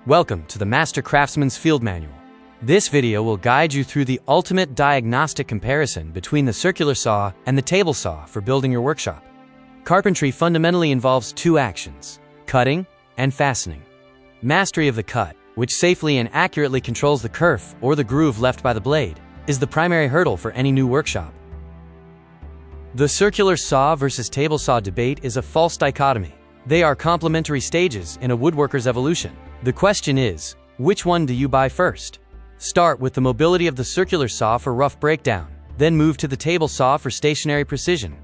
Welcome to the Master Craftsman's Field Manual. This video will guide you through the ultimate diagnostic comparison between the circular saw and the table saw for building your workshop. Carpentry fundamentally involves two actions: cutting and fastening. Mastery of the cut, which safely and accurately controls the kerf or the groove left by the blade, is the primary hurdle for any new workshop. The circular saw versus table saw debate is a false dichotomy. They are complementary stages in a woodworker's evolution. The question is, which one do you buy first? Start with the mobility of the circular saw for rough breakdown, then move to the table saw for stationary precision.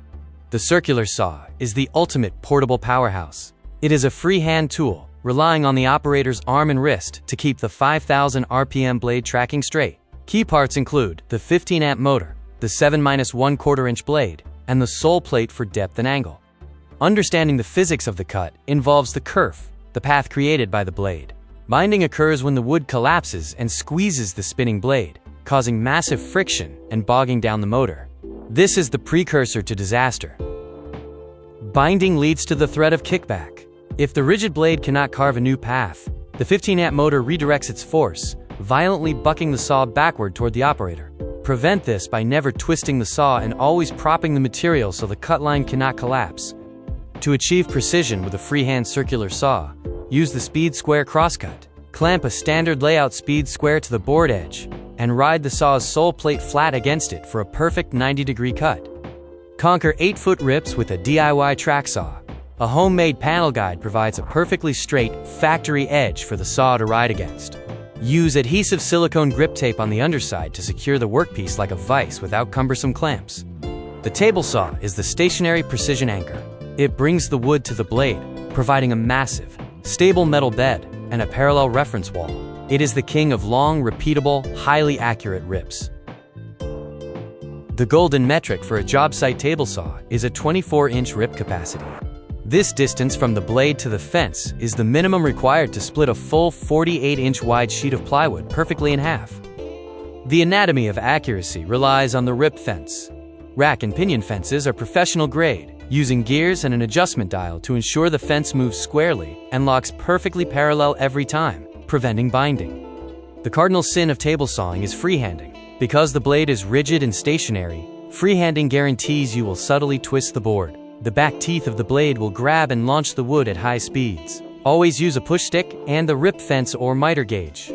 The circular saw is the ultimate portable powerhouse. It is a freehand tool, relying on the operator's arm and wrist to keep the 5,000 RPM blade tracking straight. Key parts include the 15-amp motor, the 7-1/4 inch blade, and the sole plate for depth and angle. Understanding the physics of the cut involves the kerf, the path created by the blade. Binding occurs when the wood collapses and squeezes the spinning blade, causing massive friction and bogging down the motor. This is the precursor to disaster. Binding leads to the threat of kickback. If the rigid blade cannot carve a new path, the 15-amp motor redirects its force, violently bucking the saw backward toward the operator. Prevent this by never twisting the saw and always propping the material so the cut line cannot collapse. To achieve precision with a freehand circular saw, use the speed square crosscut. Clamp a standard layout speed square to the board edge and ride the saw's sole plate flat against it for a perfect 90-degree cut. Conquer 8-foot rips with a DIY track saw. A homemade panel guide provides a perfectly straight, factory edge for the saw to ride against. Use adhesive silicone grip tape on the underside to secure the workpiece like a vise without cumbersome clamps. The table saw is the stationary precision anchor. It brings the wood to the blade, providing a massive, stable metal bed and a parallel reference wall. It is the king of long, repeatable, highly accurate rips. The golden metric for a job site table saw is a 24-inch rip capacity. This distance from the blade to the fence is the minimum required to split a full 48-inch wide sheet of plywood perfectly in half. The anatomy of accuracy relies on the rip fence. Rack and pinion fences are professional grade, using gears and an adjustment dial to ensure the fence moves squarely and locks perfectly parallel every time, preventing binding. The cardinal sin of table sawing is freehanding. Because the blade is rigid and stationary, freehanding guarantees you will subtly twist the board. The back teeth of the blade will grab and launch the wood at high speeds. Always use a push stick and the rip fence or miter gauge.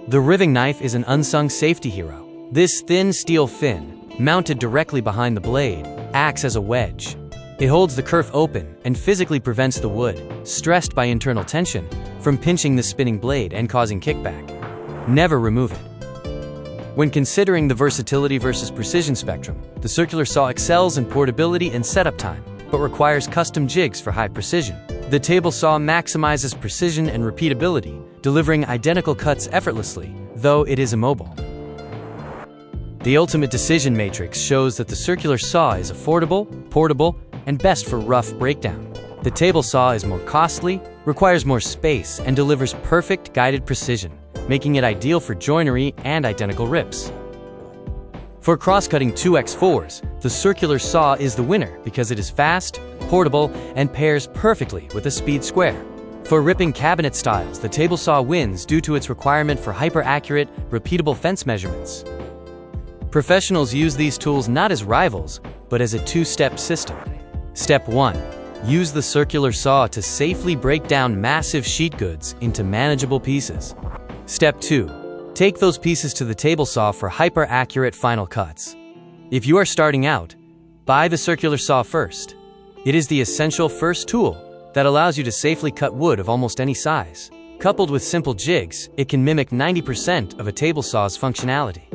The riving knife is an unsung safety hero. This thin steel fin, mounted directly behind the blade, acts as a wedge. It holds the kerf open and physically prevents the wood, stressed by internal tension, from pinching the spinning blade and causing kickback. Never remove it. When considering the versatility versus precision spectrum, the circular saw excels in portability and setup time, but requires custom jigs for high precision. The table saw maximizes precision and repeatability, delivering identical cuts effortlessly, though it is immobile. The ultimate decision matrix shows that the circular saw is affordable, portable, and best for rough breakdown. The table saw is more costly, requires more space, and delivers perfect guided precision, making it ideal for joinery and identical rips. For cross-cutting 2x4s, the circular saw is the winner because it is fast, portable, and pairs perfectly with a speed square. For ripping cabinet styles, the table saw wins due to its requirement for hyper-accurate, repeatable fence measurements. Professionals use these tools not as rivals, but as a two-step system. Step 1. Use the circular saw to safely break down massive sheet goods into manageable pieces. Step 2. Take those pieces to the table saw for hyper-accurate final cuts. If you are starting out, buy the circular saw first. It is the essential first tool that allows you to safely cut wood of almost any size. Coupled with simple jigs, it can mimic 90% of a table saw's functionality.